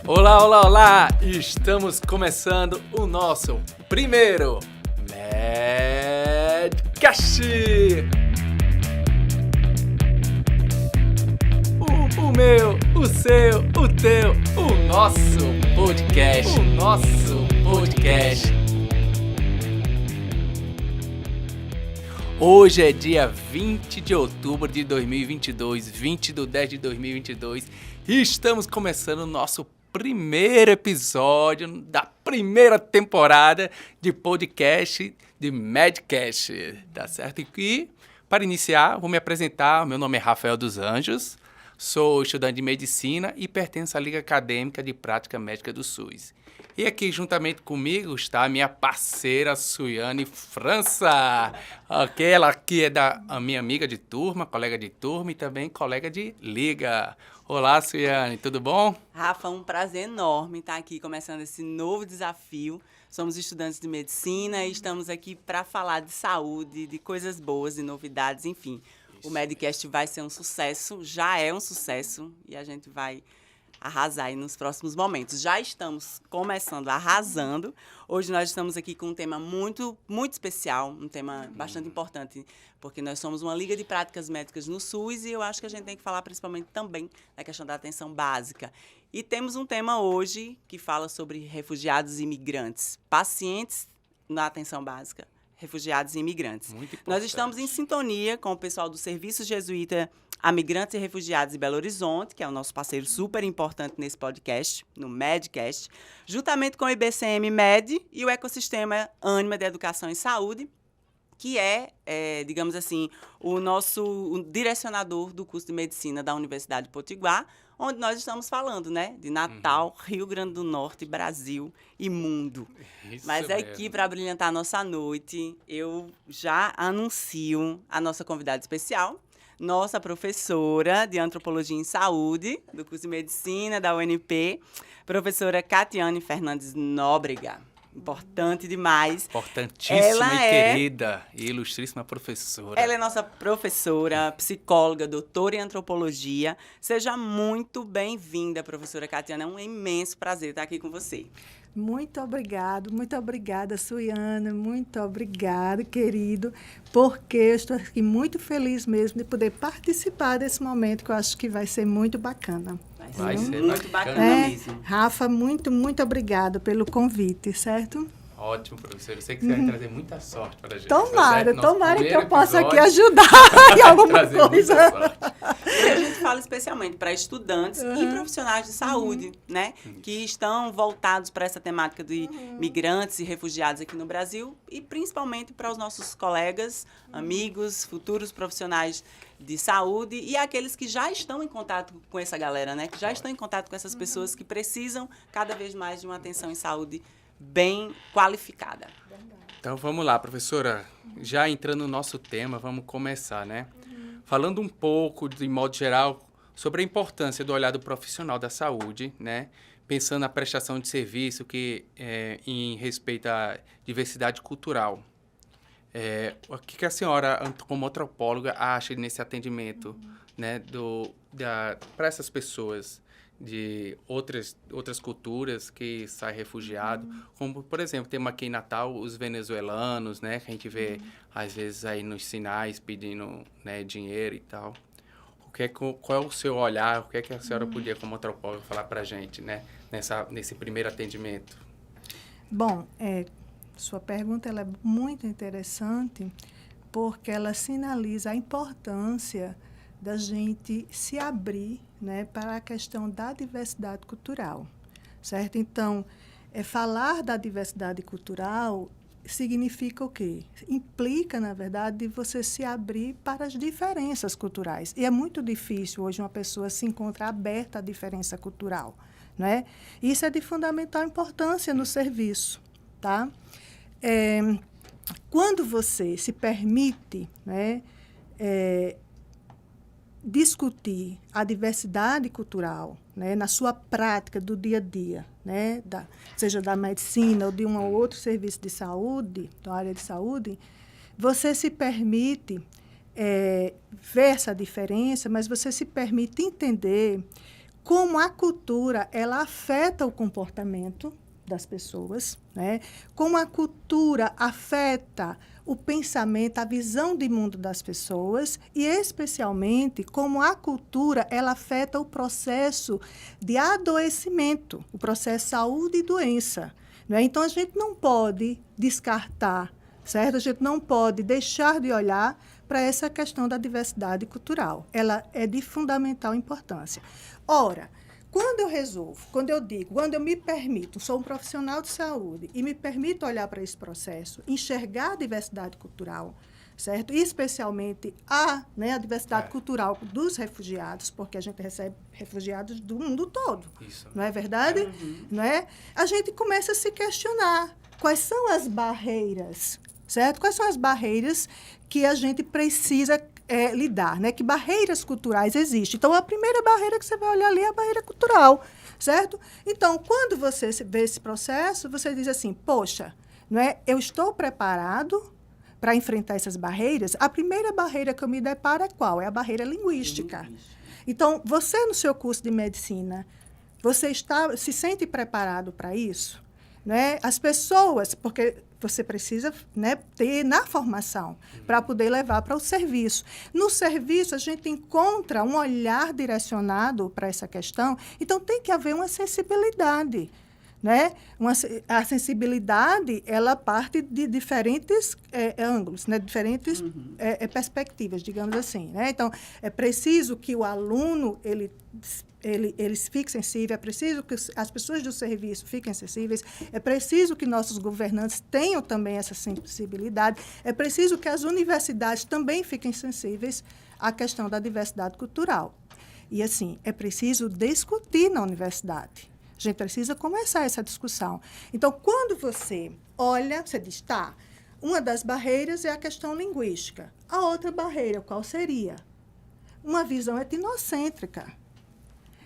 Olá, olá, olá! Estamos começando o nosso primeiro Medcast! O meu, o seu, o teu, o nosso podcast. O nosso podcast. Hoje é dia 20 de outubro de 2022, 20 de 10 de 2022, e estamos começando o nosso primeiro episódio da primeira temporada de podcast de Medcast, tá certo? E para iniciar, vou me apresentar. Meu nome é Rafael dos Anjos, sou estudante de medicina e pertenço à Liga Acadêmica de Prática Médica do SUS. E aqui, juntamente comigo, está a minha parceira, Suiane França. Ok, ela aqui é a minha amiga de turma, colega de turma e também colega de liga. Olá, Suiane, tudo bom? Rafa, um prazer enorme estar aqui começando esse novo desafio. Somos estudantes de medicina e estamos aqui para falar de saúde, de coisas boas, de novidades, enfim. Isso. O Medcast vai ser um sucesso, já é um sucesso e a gente vai arrasar aí nos próximos momentos. Já estamos começando arrasando. Hoje nós estamos aqui com um tema muito, muito especial, um tema bastante importante, porque nós somos uma liga de práticas médicas no SUS e eu acho que a gente tem que falar principalmente também da questão da atenção básica. E temos um tema hoje que fala sobre refugiados e imigrantes, pacientes na atenção básica, refugiados e imigrantes. Muito importante. Nós estamos em sintonia com o pessoal do Serviço Jesuíta a Migrantes e Refugiados de Belo Horizonte, que é o nosso parceiro super importante nesse podcast, no Medcast, juntamente com o IBCM Med e o ecossistema Ânima de Educação e Saúde, que digamos assim, o direcionador do curso de medicina da Universidade de Potiguar, onde nós estamos falando, né, de Natal, Rio Grande do Norte, Brasil e mundo. Isso Mas mesmo. aqui, para brilhantar a nossa noite, eu já anuncio a nossa convidada especial, nossa professora de Antropologia em Saúde, do curso de Medicina da UNP, professora Catiane Fernandes Nóbrega. Importante demais. Importantíssima e querida e ilustríssima professora. Ela é nossa professora, psicóloga, doutora em antropologia. Seja muito bem-vinda, professora Catiane. É um imenso prazer estar aqui com você. Muito obrigada, Suiane, muito obrigada, querido, porque eu estou aqui muito feliz mesmo de poder participar desse momento, que eu acho que vai ser muito bacana. Vai ser muito bacana mesmo. Rafa, muito obrigada pelo convite, certo? Ótimo, professor. Eu sei que você vai trazer muita sorte para a gente. Tomara que eu possa aqui ajudar em alguma coisa. E a gente fala especialmente para estudantes e profissionais de saúde, né? Que estão voltados para essa temática de migrantes e refugiados aqui no Brasil e principalmente para os nossos colegas, amigos, futuros profissionais de saúde e aqueles que já estão em contato com essa galera, né? Que já estão em contato com essas pessoas que precisam cada vez mais de uma atenção em saúde bem qualificada. Então vamos lá, professora. Já entrando no nosso tema, vamos começar, né? Falando um pouco, de modo geral, sobre a importância do olhar do profissional da saúde, né? Pensando na prestação de serviço em respeito à diversidade cultural. O que a senhora, como antropóloga, acha nesse atendimento, né, para essas pessoas de outras culturas que saem refugiados, como, por exemplo, temos aqui em Natal os venezuelanos, né, que a gente vê, às vezes, aí nos sinais pedindo, né, dinheiro e tal. Qual é o seu olhar, o que é que a senhora podia, como antropóloga, falar para a gente, né, nesse primeiro atendimento? Bom, sua pergunta ela é muito interessante, porque ela sinaliza a importância da gente se abrir, né, para a questão da diversidade cultural, certo? Então, falar da diversidade cultural significa o quê? Implica, na verdade, você se abrir para as diferenças culturais. E é muito difícil hoje uma pessoa se encontrar aberta à diferença cultural, né? Isso é de fundamental importância no serviço, tá? Quando você se permite, né, discutir a diversidade cultural, né, na sua prática do dia a dia, né, seja da medicina ou de um ou outro serviço de saúde, da área de saúde, você se permite ver essa diferença, mas você se permite entender como a cultura ela afeta o comportamento das pessoas, né? Como a cultura afeta o pensamento, a visão de mundo das pessoas e, especialmente, como a cultura ela afeta o processo de adoecimento, o processo de saúde e doença. Né? Então, a gente não pode descartar, certo? A gente não pode deixar de olhar para essa questão da diversidade cultural. Ela é de fundamental importância. Ora, quando eu me permito, sou um profissional de saúde e me permito olhar para esse processo, enxergar a diversidade cultural, certo? E especialmente a diversidade cultural dos refugiados, porque a gente recebe refugiados do mundo todo. Isso. Não é verdade? Não é? A gente começa a se questionar quais são as barreiras, certo? Quais são as barreiras que a gente precisa lidar, né? Que barreiras culturais existem. Então, a primeira barreira que você vai olhar ali é a barreira cultural, certo? Então, quando você vê esse processo, você diz assim, poxa, não é? Eu estou preparado para enfrentar essas barreiras. A primeira barreira que eu me deparo é qual? É a barreira linguística. Então, você no seu curso de medicina, você se sente preparado para isso? Né? As pessoas, porque você precisa, né, ter na formação para poder levar para o serviço. No serviço, a gente encontra um olhar direcionado para essa questão, então tem que haver uma sensibilidade. Né? A sensibilidade, ela parte de diferentes ângulos, né? Diferentes perspectivas, digamos assim. Né? Então, é preciso que o aluno ele fique sensível, é preciso que as pessoas do serviço fiquem sensíveis, é preciso que nossos governantes tenham também essa sensibilidade, é preciso que as universidades também fiquem sensíveis à questão da diversidade cultural. E, assim, é preciso discutir na universidade. A gente precisa começar essa discussão. Então, quando você olha, você diz, tá, uma das barreiras é a questão linguística. A outra barreira, qual seria? Uma visão etnocêntrica.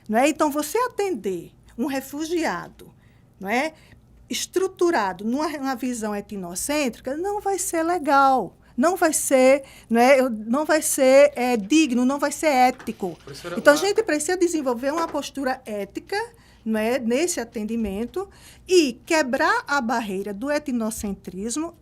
Não é? Então, você atender um refugiado, não é, estruturado numa visão etnocêntrica, não vai ser legal. Não vai ser, não vai ser digno, não vai ser ético. Então, a gente precisa desenvolver uma postura ética, não é, nesse atendimento, e quebrar a barreira do etnocentrismo,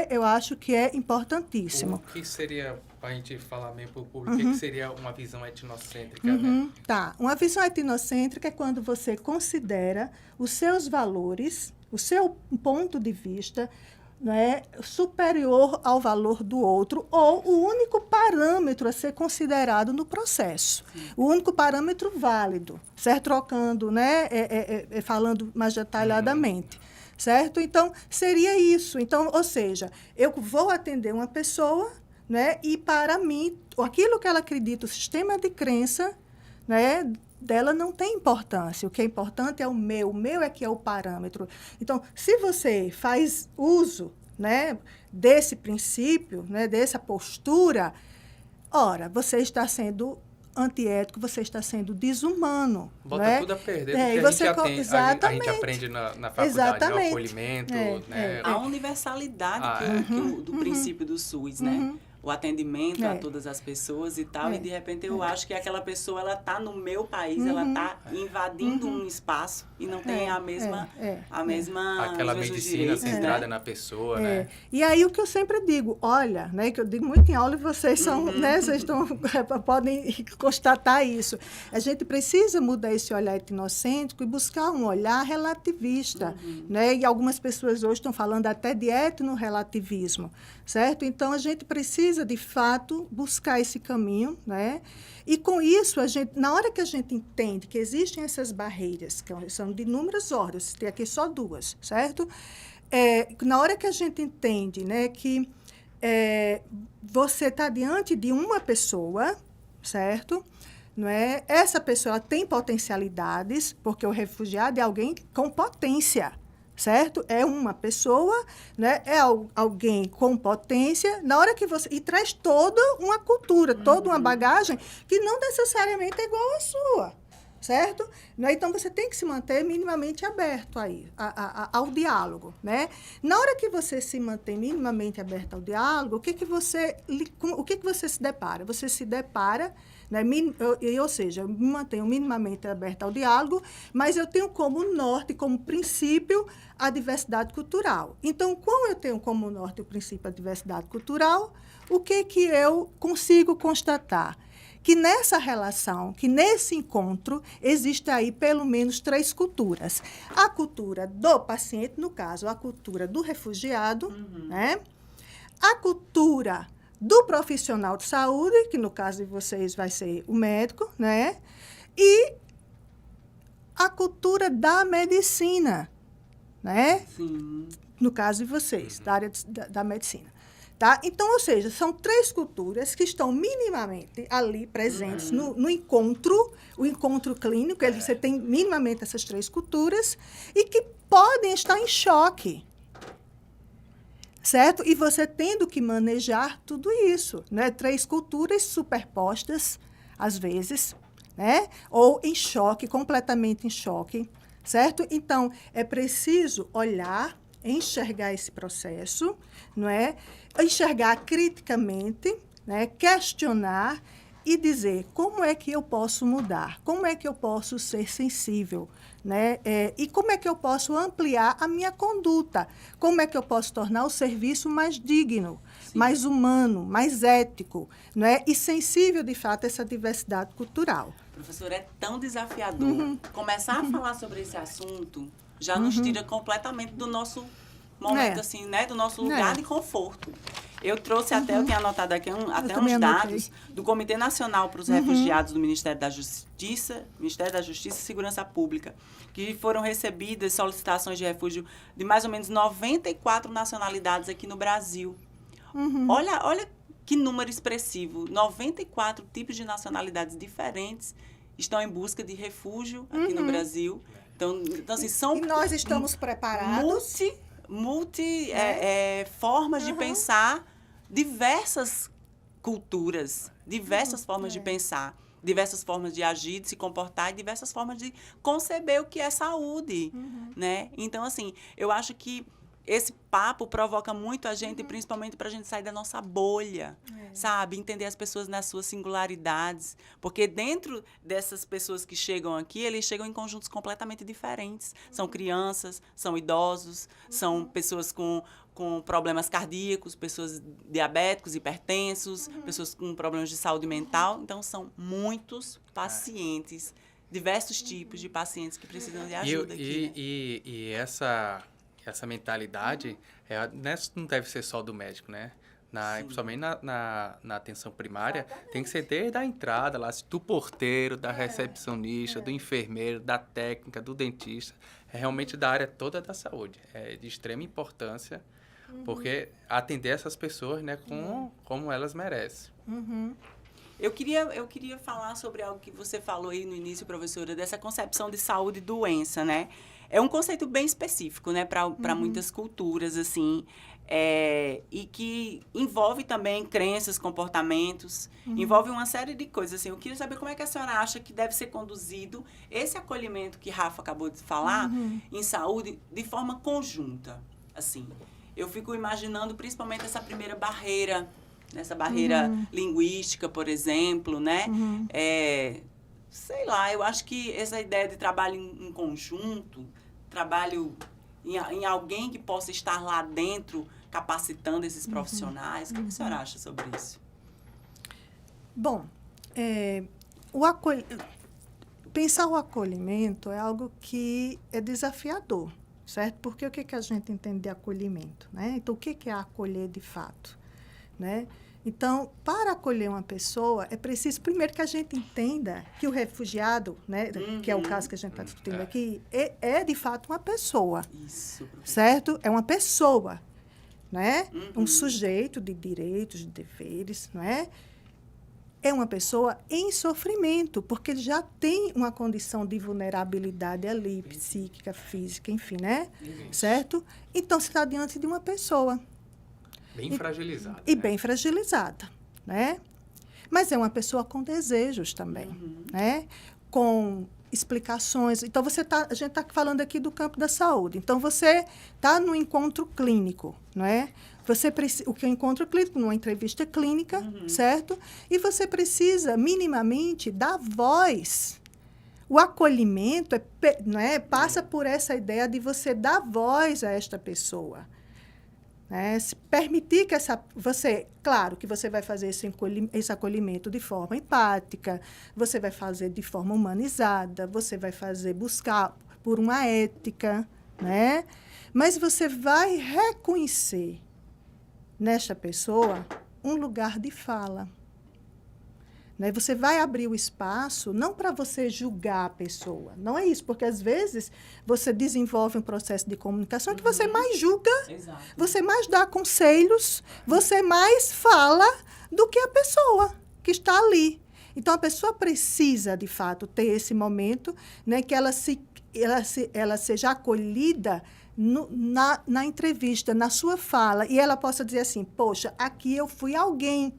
eu acho que é importantíssimo. O que seria, para a gente falar mesmo para o público, o que seria uma visão etnocêntrica? Né? Tá. Uma visão etnocêntrica é quando você considera os seus valores, o seu ponto de vista, não é, superior ao valor do outro, ou o único parâmetro a ser considerado no processo. O único parâmetro válido, certo? Trocando, né? Falando mais detalhadamente. Certo? Então, seria isso. Então, ou seja, eu vou atender uma pessoa, né? E, para mim, aquilo que ela acredita, o sistema de crença, né? Dela não tem importância. O que é importante é o meu é que é o parâmetro. Então, se você faz uso, né, desse princípio, né, dessa postura, ora, você está sendo antiético, você está sendo desumano. Bota né? tudo a perder do que a gente aprende na faculdade, exatamente. O acolhimento. Né? A universalidade do princípio do SUS, né? O atendimento a todas as pessoas e tal, e de repente eu acho que aquela pessoa, ela está no meu país, ela está invadindo um espaço e não tem a mesma aquela medicina centrada na pessoa, né? E aí o que eu sempre digo, olha, né, que eu digo muito em aula e vocês são, né, vocês podem constatar isso. A gente precisa mudar esse olhar etnocêntrico e buscar um olhar relativista, né? E algumas pessoas hoje estão falando até de etnorelativismo, certo? Então a gente precisa de fato buscar esse caminho, né? E com isso na hora que a gente entende que existem essas barreiras, que são de inúmeras ordens, tem aqui só duas, certo? Na hora que a gente entende, né, que você está diante de uma pessoa, certo? Não é? Essa pessoa ela tem potencialidades, porque o refugiado é alguém com potência. Certo? É uma pessoa, né? É alguém com potência, na hora que você... E traz toda uma cultura, toda uma bagagem que não necessariamente é igual à sua, certo? Então, você tem que se manter minimamente aberto aí, ao diálogo, né? Na hora que você se mantém minimamente aberto ao diálogo, o que você se depara? Você se depara, né? Ou seja, eu me mantenho minimamente aberta ao diálogo, mas eu tenho como norte, como princípio, a diversidade cultural. Então, como eu tenho como norte o princípio a diversidade cultural, o que eu consigo constatar? Que nessa relação, que nesse encontro, existe aí pelo menos 3 culturas. A cultura do paciente, no caso, a cultura do refugiado, né? A cultura do profissional de saúde, que no caso de vocês vai ser o médico, né? E a cultura da medicina, né? Sim. No caso de vocês, da área da medicina. Tá? Então, ou seja, são 3 culturas que estão minimamente ali presentes no encontro, o encontro clínico, você tem minimamente essas 3 culturas, e que podem estar em choque. Certo? E você tendo que manejar tudo isso, né? 3 culturas superpostas, às vezes, né? Ou em choque, completamente em choque, certo? Então, é preciso olhar, enxergar esse processo, não é? Enxergar criticamente, né? Questionar e dizer como é que eu posso mudar, como é que eu posso ser sensível, né? E como é que eu posso ampliar a minha conduta, como é que eu posso tornar o serviço mais digno, mais humano, mais ético, né? E sensível, de fato, a essa diversidade cultural. Professor, é tão desafiador. Começar a falar sobre esse assunto já nos tira completamente do nosso momento, assim, né? Do nosso lugar de conforto. Eu trouxe até, eu tinha anotado aqui até uns dados do Comitê Nacional para os Refugiados do Ministério da Justiça e Segurança Pública, que foram recebidas solicitações de refúgio de mais ou menos 94 nacionalidades aqui no Brasil. Olha que número expressivo. 94 tipos de nacionalidades diferentes estão em busca de refúgio aqui no Brasil. Então assim, são... E nós estamos preparados... formas de pensar, diversas culturas, diversas formas de pensar, diversas formas de agir, de se comportar e diversas formas de conceber o que é saúde, né? Então, assim, eu acho que esse papo provoca muito a gente, principalmente para a gente sair da nossa bolha, sabe? Entender as pessoas nas suas singularidades. Porque dentro dessas pessoas que chegam aqui, eles chegam em conjuntos completamente diferentes. São crianças, são idosos, são pessoas com problemas cardíacos, pessoas diabéticos, hipertensos, pessoas com problemas de saúde mental. Então, são muitos pacientes, diversos tipos de pacientes que precisam de ajuda aqui. E essa mentalidade não deve ser só do médico, né? Principalmente na atenção primária, tem que ser desde a entrada, lá, do porteiro, da recepcionista, do enfermeiro, da técnica, do dentista. É realmente da área toda da saúde. É de extrema importância, porque atender essas pessoas, né, como elas merecem. Eu queria falar sobre algo que você falou aí no início, professora, dessa concepção de saúde e doença, né? É um conceito bem específico, né, para muitas culturas, assim, e que envolve também crenças, comportamentos, envolve uma série de coisas, assim. Eu queria saber como é que a senhora acha que deve ser conduzido esse acolhimento que Rafa acabou de falar em saúde de forma conjunta, assim. Eu fico imaginando principalmente essa primeira barreira, nessa barreira linguística, por exemplo, né? Sei lá, eu acho que essa ideia de trabalho em conjunto, trabalho em alguém que possa estar lá dentro capacitando esses profissionais, o que a senhora acha sobre isso? Bom, pensar o acolhimento é algo que é desafiador, certo? Porque o que a gente entende de acolhimento, né? Então, o que é acolher de fato, né? Então, para acolher uma pessoa, é preciso, primeiro, que a gente entenda que o refugiado, né, que é o caso que a gente está discutindo aqui, é de fato uma pessoa. Isso, professor. Certo? É uma pessoa, né? Um sujeito de direitos, de deveres, não é? É uma pessoa em sofrimento, porque ele já tem uma condição de vulnerabilidade ali, psíquica, física, enfim, né? Certo? Então, você está diante de uma pessoa. Bem fragilizada. E bem fragilizada, né? Mas é uma pessoa com desejos também, né? Com explicações. Então, a gente está falando aqui do campo da saúde. Então, você está no encontro clínico, não é? o que eu encontro clínico numa entrevista clínica, certo? E você precisa, minimamente, dar voz. O acolhimento passa por essa ideia de você dar voz a esta pessoa. Se permitir que claro que você vai fazer esse acolhimento de forma empática, você vai fazer de forma humanizada, você vai buscar por uma ética, né? Mas você vai reconhecer nesta pessoa um lugar de fala. Né? Você vai abrir o espaço não para você julgar a pessoa, não é isso, porque às vezes você desenvolve um processo de comunicação que você mais julga, Exato. Você mais dá conselhos, você mais fala do que a pessoa que está ali. Então, a pessoa precisa, de fato, ter esse momento, né, que ela seja acolhida na entrevista, na sua fala, e ela possa dizer assim, poxa, aqui eu fui alguém.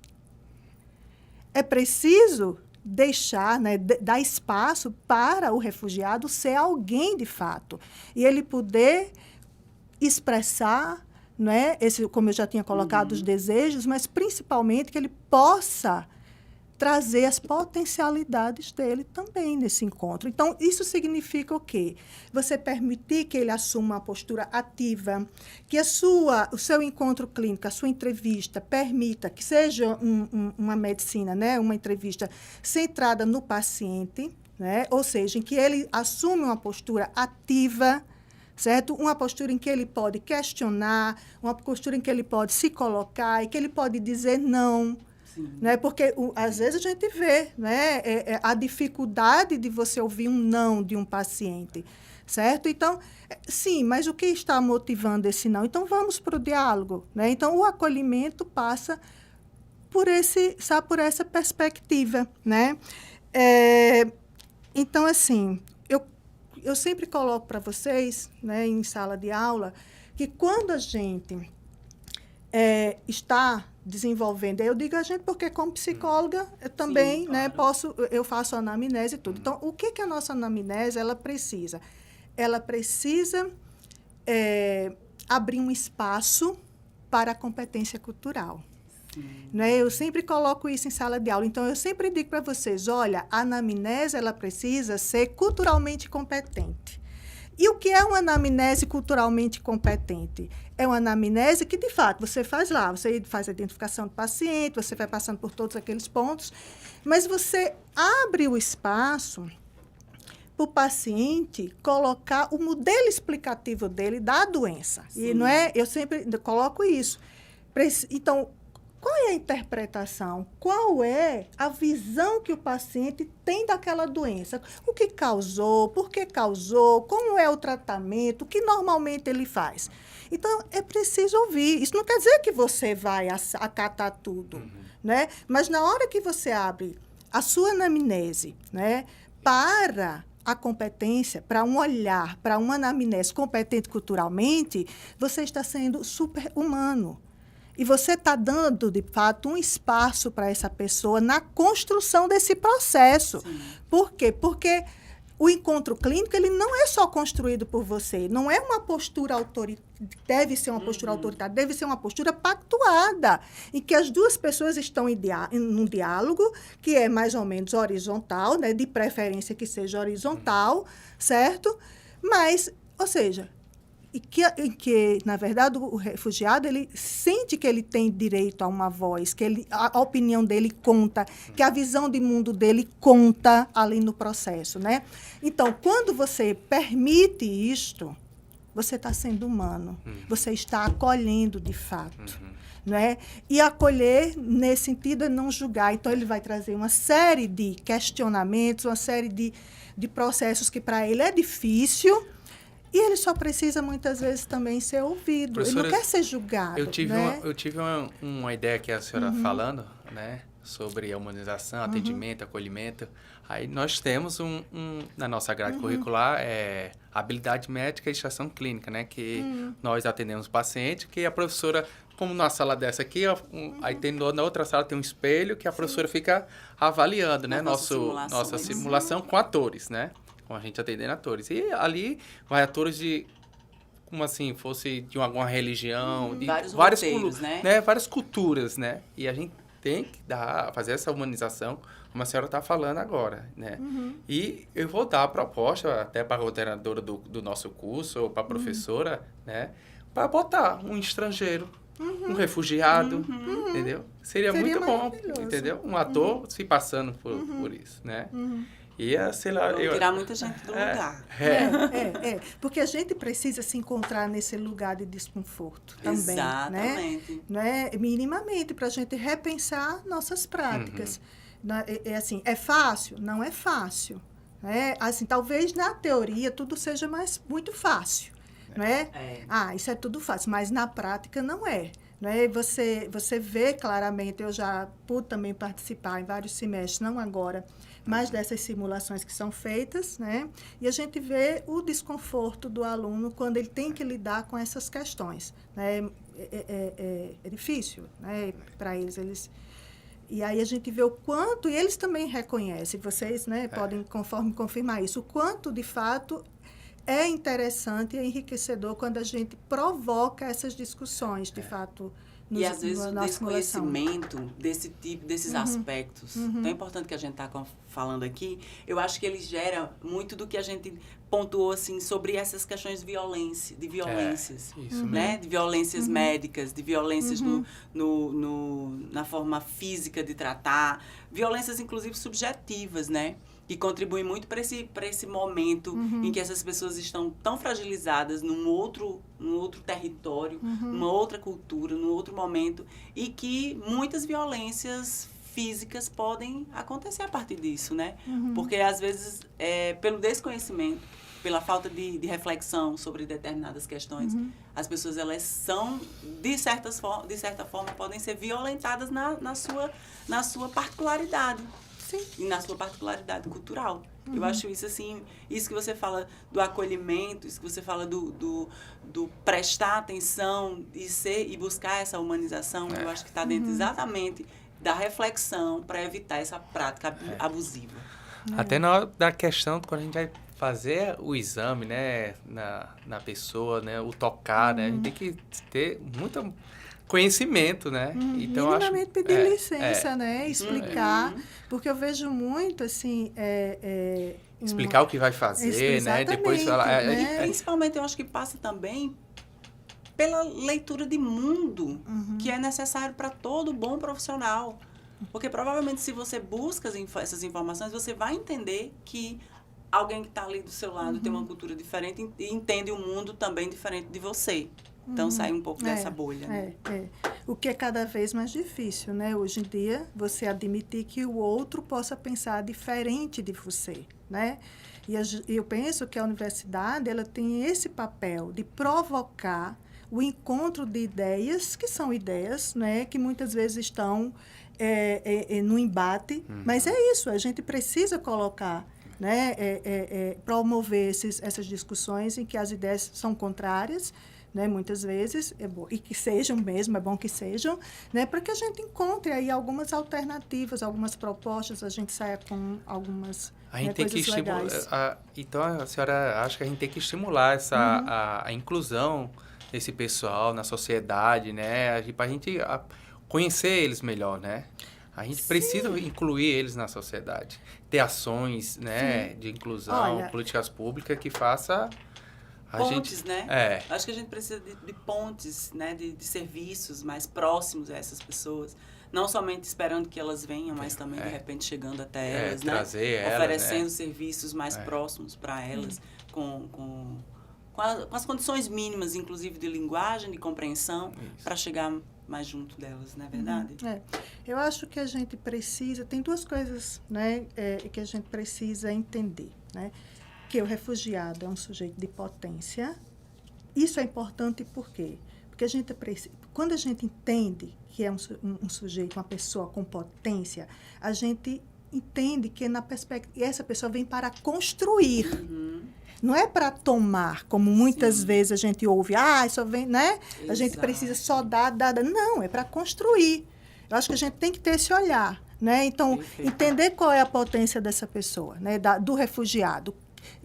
É preciso deixar, né, dar espaço para o refugiado ser alguém de fato. E ele poder expressar, né, como eu já tinha colocado, os desejos, mas principalmente que ele possa trazer as potencialidades dele também nesse encontro. Então, isso significa o quê? Você permitir que ele assuma uma postura ativa, que o seu encontro clínico, a sua entrevista, permita que seja uma medicina, né? Uma entrevista centrada no paciente, né? Ou seja, em que ele assume uma postura ativa, certo? Uma postura em que ele pode questionar, uma postura em que ele pode se colocar e que ele pode dizer não. Né? Porque, às vezes, a gente vê, né, a dificuldade de você ouvir um não de um paciente, certo? Então, sim, mas o que está motivando esse não? Então, vamos para o diálogo. Né? Então, o acolhimento passa por essa perspectiva. Né? Então, assim, eu sempre coloco para vocês, né, em sala de aula, que quando a gente está desenvolvendo, eu digo a gente porque como psicóloga eu também, sim, né, eu faço anamnese e tudo. Então, o que a nossa anamnese ela precisa? Ela precisa abrir um espaço para a competência cultural. Né? Eu sempre coloco isso em sala de aula. Então, eu sempre digo para vocês, olha, a anamnese ela precisa ser culturalmente competente. E o que é uma anamnese culturalmente competente? É uma anamnese que, de fato, você faz lá, você faz a identificação do paciente, você vai passando por todos aqueles pontos, mas você abre o espaço para o paciente colocar o modelo explicativo dele da doença. Sim. E não é, eu sempre coloco isso. Então, qual é a interpretação? Qual é a visão que o paciente tem daquela doença? O que causou? Por que causou? Como é o tratamento? O que normalmente ele faz? Então, é preciso ouvir. Isso não quer dizer que você vai acatar tudo, né? Mas na hora que você abre a sua anamnese, né, para a competência, para um olhar, para uma anamnese competente culturalmente, você está sendo super-humano. E você está dando, de fato, um espaço para essa pessoa na construção desse processo. Sim. Por quê? Porque o encontro clínico ele não é só construído por você. Não é uma postura autoritária. Deve ser uma postura autoritária. Deve ser uma postura pactuada, em que as duas pessoas estão em um diálogo que é mais ou menos horizontal, né? De preferência que seja horizontal, certo? Mas, ou seja... E que, na verdade, o refugiado ele sente que ele tem direito a uma voz, que a opinião dele conta, que a visão de mundo dele conta ali no processo. Né? Então, quando você permite isto, você está sendo humano, você está acolhendo de fato. Né? E acolher, nesse sentido, é não julgar. Então, ele vai trazer uma série de questionamentos, uma série de processos que, para ele, é difícil. E ele só precisa, muitas vezes, também ser ouvido. Professora, ele não quer ser julgado. Eu tive, né? uma ideia que a senhora falando, né, sobre a humanização, atendimento, acolhimento. Aí nós temos na nossa grade curricular, habilidade médica e extração clínica, né? Que nós atendemos o paciente, que a professora, como na sala dessa aqui, aí na outra sala tem um espelho que a professora fica avaliando, né? Nossa simulação com atores, né? Com a gente atendendo atores. E ali vai atores como assim, fosse de alguma religião, de Vários várias roteiros, né? várias culturas, né? E a gente tem que fazer essa humanização, como a senhora está falando agora, né? E eu vou dar a proposta até para a coordenadora do nosso curso, ou para a professora, né? Para botar um estrangeiro, um refugiado, entendeu? Seria muito bom, maravilhoso. entendeu? Um ator se passando por isso, né? Ia, sei lá... Vão tirar muita gente do lugar. Porque a gente precisa se encontrar nesse lugar de desconforto também, Exatamente. né? Minimamente, para a gente repensar nossas práticas. Assim, é fácil? Não é fácil. Né? Assim, talvez na teoria tudo seja muito fácil. Né? Isso é tudo fácil, mas na prática não é. Né? Você vê claramente, eu já pude também participar em vários semestres, não agora, mas dessas simulações que são feitas, né? E a gente vê o desconforto do aluno quando ele tem que lidar com essas questões. Né? É difícil, né? Para eles. E aí a gente vê o quanto, e eles também reconhecem, vocês, né, podem conforme confirmar isso, o quanto, de fato, é interessante e enriquecedor quando a gente provoca essas discussões, de fato, E às vezes o desconhecimento desses aspectos tão importante que a gente está falando aqui, eu acho que ele gera muito do que a gente pontuou assim sobre essas questões de violências, isso né? De violências médicas, de violências na forma física de tratar, violências inclusive subjetivas, né? Que contribuem muito para esse momento em que essas pessoas estão tão fragilizadas num outro território, numa outra cultura, num outro momento, e que muitas violências físicas podem acontecer a partir disso, né? Porque, às vezes, pelo desconhecimento, pela falta de reflexão sobre determinadas questões, as pessoas, elas são, de certa forma, podem ser violentadas na sua particularidade. Sim. E na sua particularidade cultural. Eu acho isso assim, isso que você fala do acolhimento, isso que você fala do prestar atenção e buscar essa humanização, eu acho que está dentro exatamente da reflexão para evitar essa prática abusiva. Até na hora da questão, quando a gente vai fazer o exame, né, na pessoa, né, o tocar, né, a gente tem que ter muito conhecimento, né? Então, minimamente pedir licença, né? Explicar, porque eu vejo muito, assim... explicar o que vai fazer, né? Depois falar... Principalmente, eu acho que passa também pela leitura de mundo, que é necessário para todo bom profissional. Porque, provavelmente, se você busca essas informações, você vai entender que alguém que está ali do seu lado tem uma cultura diferente e entende o mundo também diferente de você. Então, sai um pouco dessa bolha. Né? O que é cada vez mais difícil, né? Hoje em dia, você admitir que o outro possa pensar diferente de você, né? E eu penso que a universidade, ela tem esse papel de provocar o encontro de ideias, que são ideias, né? Que muitas vezes estão no embate. Mas é isso, a gente precisa colocar... Né? Promover essas discussões em que as ideias são contrárias, né? Muitas vezes, e que sejam mesmo, é bom que sejam, né? Para que a gente encontre aí algumas alternativas, algumas propostas, a gente saia com algumas coisas legais. Então, a senhora acha que a gente tem que estimular a inclusão desse pessoal na sociedade, né? Para a gente conhecer eles melhor, né? A gente precisa incluir eles na sociedade. Ter ações, né, de inclusão, políticas públicas que faça pontes, né? Acho que a gente precisa de pontes, né, de serviços mais próximos a essas pessoas. Não somente esperando que elas venham, mas também, de repente, chegando até elas, né? Trazer elas, oferecendo serviços mais próximos para elas, com as condições mínimas, inclusive, de linguagem, de compreensão, para chegar mais junto delas, não é verdade? Eu acho que a gente precisa... Tem duas coisas, né, que a gente precisa entender, né? Que o refugiado é um sujeito de potência. Isso é importante por quê? Porque quando a gente entende que é um sujeito, uma pessoa com potência, a gente entende que na perspectiva essa pessoa vem para construir. Não é para tomar, como muitas vezes a gente ouve, só vem, né? A gente precisa só dar. Não, é para construir. Eu acho que a gente tem que ter esse olhar, né? Então, entender qual é a potência dessa pessoa, né? Do refugiado.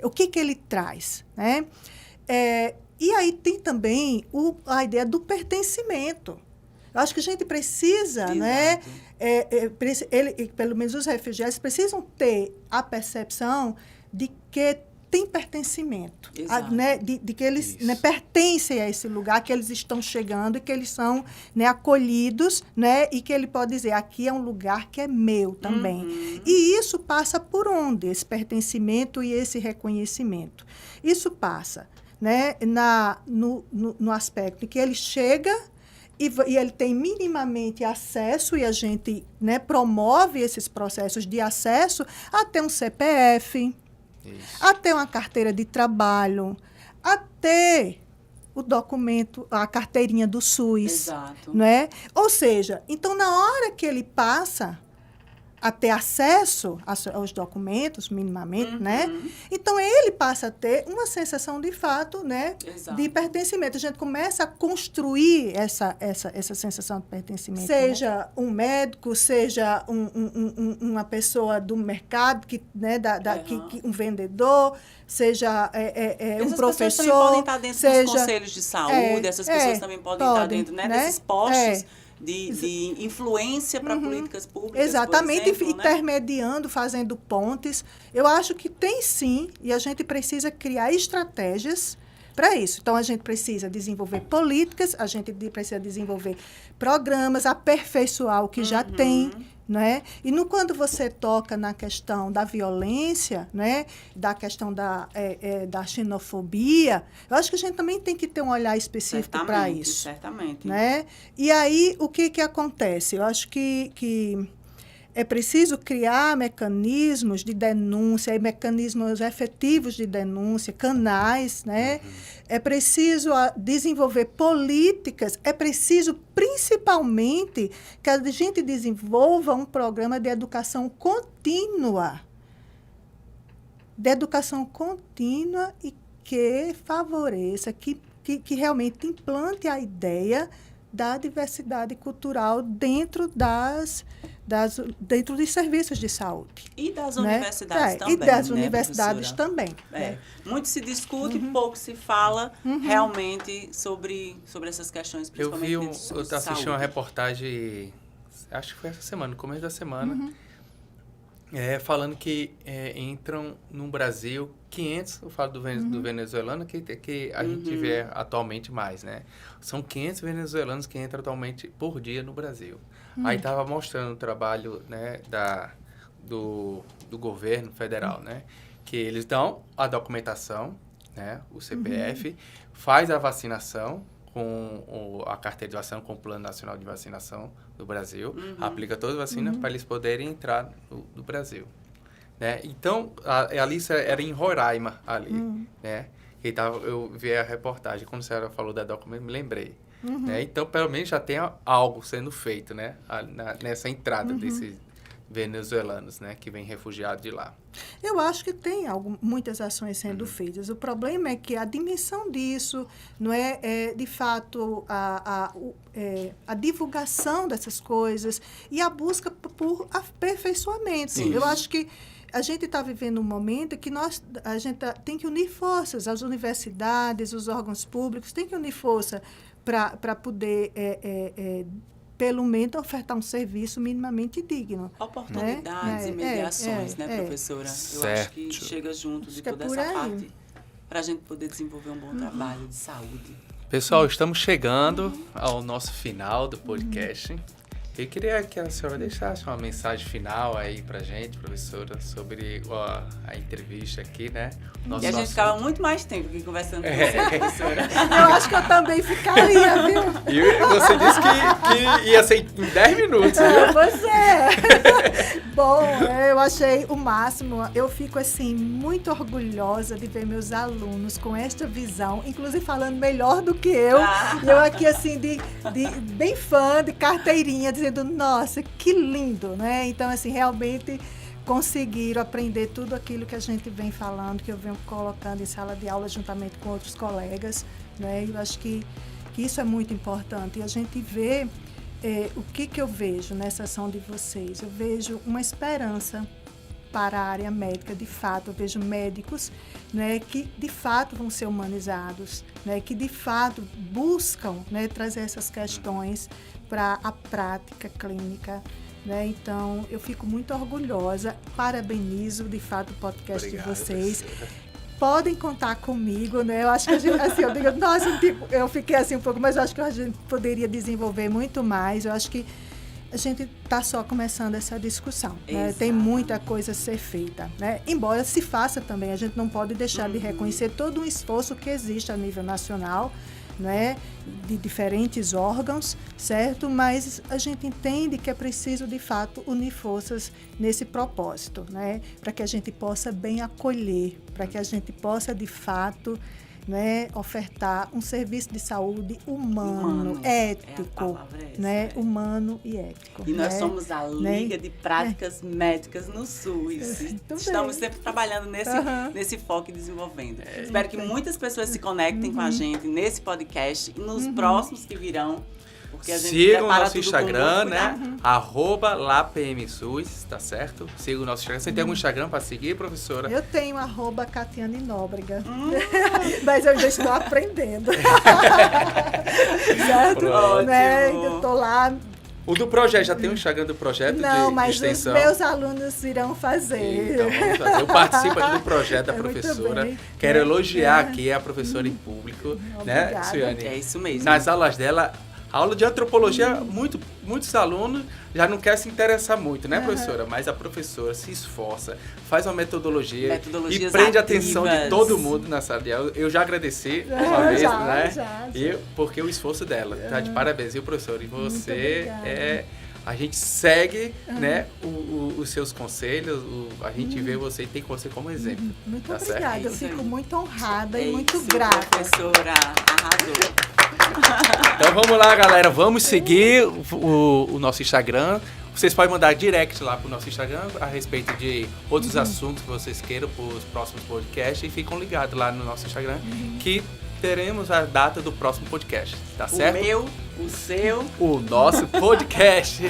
O que ele traz, né? E aí tem também a ideia do pertencimento. Eu acho que a gente precisa, né? Pelo menos os refugiados precisam ter a percepção de que tem pertencimento, né? De que eles, né, pertencem a esse lugar, que eles estão chegando e que eles são, né, acolhidos, né? E que ele pode dizer, aqui é um lugar que é meu também. E isso passa por onde? Esse pertencimento e esse reconhecimento. Isso passa, né, no aspecto que ele chega e ele tem minimamente acesso, e a gente, né, promove esses processos de acesso até um CPF, até uma carteira de trabalho, até o documento, a carteirinha do SUS. Exato. Né? Ou seja, então, na hora que ele passa a ter acesso aos documentos, minimamente, né? Então, ele passa a ter uma sensação de fato, né? De pertencimento. A gente começa a construir essa sensação de pertencimento. Seja um médico, seja uma pessoa do mercado, né? Um vendedor, seja um professor. Essas pessoas também podem estar dentro dos conselhos de saúde, essas pessoas também podem estar dentro, né? Desses postos de influência para políticas públicas. Exatamente, por exemplo, intermediando, fazendo pontes. Eu acho que tem sim, e a gente precisa criar estratégias para isso. Então, a gente precisa desenvolver políticas, a gente precisa desenvolver programas, aperfeiçoar o que já tem, né? E quando você toca na questão da violência, né? Da questão da xenofobia, eu acho que a gente também tem que ter um olhar específico para isso. Certamente. Né? E aí, o que acontece? Eu acho que é preciso criar mecanismos de denúncia, mecanismos efetivos de denúncia, canais, né? É preciso desenvolver políticas, é preciso, principalmente, que a gente desenvolva um programa de educação contínua. E que favoreça, que realmente implante a ideia da diversidade cultural dentro dentro dos serviços de saúde. E das universidades também. E das universidades também. Muito se discute, pouco se fala realmente sobre essas questões, principalmente eu assisti uma reportagem, acho que foi essa semana, no começo da semana, falando que entram no Brasil 500, eu falo do venezuelano, que a gente vê atualmente mais, né? São 500 venezuelanos que entram atualmente por dia no Brasil. Aí estava mostrando o trabalho, né, do governo federal, né? Que eles dão a documentação, né, o CPF, faz a vacinação com a carteira de vacinação, com o Plano Nacional de Vacinação do Brasil, aplica todas as vacinas para eles poderem entrar no Brasil. Né? Então, a Alice era em Roraima, ali, né? Eu vi a reportagem, quando a senhora falou da documento, me lembrei. Né? Então, pelo menos já tem algo sendo feito, né? Nessa entrada desses venezuelanos, né? Que vêm refugiados de lá. Eu acho que tem muitas ações sendo feitas. O problema é que a dimensão disso não é de fato, a divulgação dessas coisas e a busca por aperfeiçoamento. Sim. Eu acho que a gente está vivendo um momento que a gente tem que unir forças, as universidades, os órgãos públicos têm que unir força para poder, pelo menos, ofertar um serviço minimamente digno. Oportunidades e mediações, né, professora? Certo. Eu acho que chega junto de toda essa parte para a gente poder desenvolver um bom trabalho de saúde. Pessoal, estamos chegando ao nosso final do podcast. Eu queria que a senhora deixasse uma mensagem final aí pra gente, professora, sobre a entrevista aqui, né? E a gente ficava muito mais tempo aqui conversando com você, professora. Eu acho que eu também ficaria, viu? E você disse que ia ser em 10 minutos, viu? Pois é. Bom, eu achei o máximo. Eu fico, assim, muito orgulhosa de ver meus alunos com esta visão, inclusive falando melhor do que eu. E eu aqui, assim, bem fã, de carteirinha, dizendo, nossa, que lindo, né? Então, assim, realmente conseguiram aprender tudo aquilo que a gente vem falando, que eu venho colocando em sala de aula juntamente com outros colegas, né? Eu acho que isso é muito importante. E a gente vê o que eu vejo nessa ação de vocês. Eu vejo uma esperança, para a área médica, de fato, eu vejo médicos, né, que de fato vão ser humanizados, né, que de fato buscam, né, trazer essas questões para a prática clínica. Né? Então, eu fico muito orgulhosa, parabenizo de fato o podcast de vocês. Professora. Podem contar comigo, né? Eu acho que a gente, assim, eu digo, nossa, tipo, eu fiquei assim um pouco, mas eu acho que a gente poderia desenvolver muito mais. Eu acho que a gente está só começando essa discussão, né? Tem muita coisa a ser feita, né? Embora se faça também, a gente não pode deixar de reconhecer todo o esforço que existe a nível nacional, né, de diferentes órgãos, certo? Mas a gente entende que é preciso, de fato, unir forças nesse propósito, né, para que a gente possa bem acolher, para que a gente possa, de fato, né, ofertar um serviço de saúde humano ético, né, humano e ético. E nós somos a Liga de Práticas Médicas no SUS. Estamos sempre trabalhando nesse foco e desenvolvendo. Espero que muitas pessoas se conectem com a gente nesse podcast e nos próximos que virão. Porque a gente siga o nosso Instagram, né? @lapmsus, tá certo? Siga o nosso Instagram. Você tem algum Instagram para seguir, professora? Eu tenho @Catiane Nóbrega. Mas eu já estou aprendendo. Certo? Né? Eu tô lá. O do projeto, já tem um Instagram do projeto de extensão? Não, mas os meus alunos irão fazer. Então, vamos fazer. Eu participo aqui do projeto da professora. Quero elogiar aqui a professora em público, né, Suiane? É isso mesmo. Nas aulas dela, a aula de antropologia, muitos alunos já não querem se interessar muito, né, professora? Mas a professora se esforça, faz uma metodologia e prende a atenção de todo mundo na sala de aula. Eu já agradeci uma vez, né? Porque o esforço dela, tá de parabéns, viu, professora? E você a gente segue, né, os seus conselhos, a gente vê você e tem você como exemplo. Muito tá obrigada, certo? eu fico muito honrada e muito grata. Professora, arrasou. Então vamos lá, galera, vamos seguir o nosso Instagram. Vocês podem mandar direct lá pro nosso Instagram a respeito de outros assuntos que vocês queiram para os próximos podcasts e ficam ligados lá no nosso Instagram que teremos a data do próximo podcast, tá certo? O meu, o seu, o nosso podcast.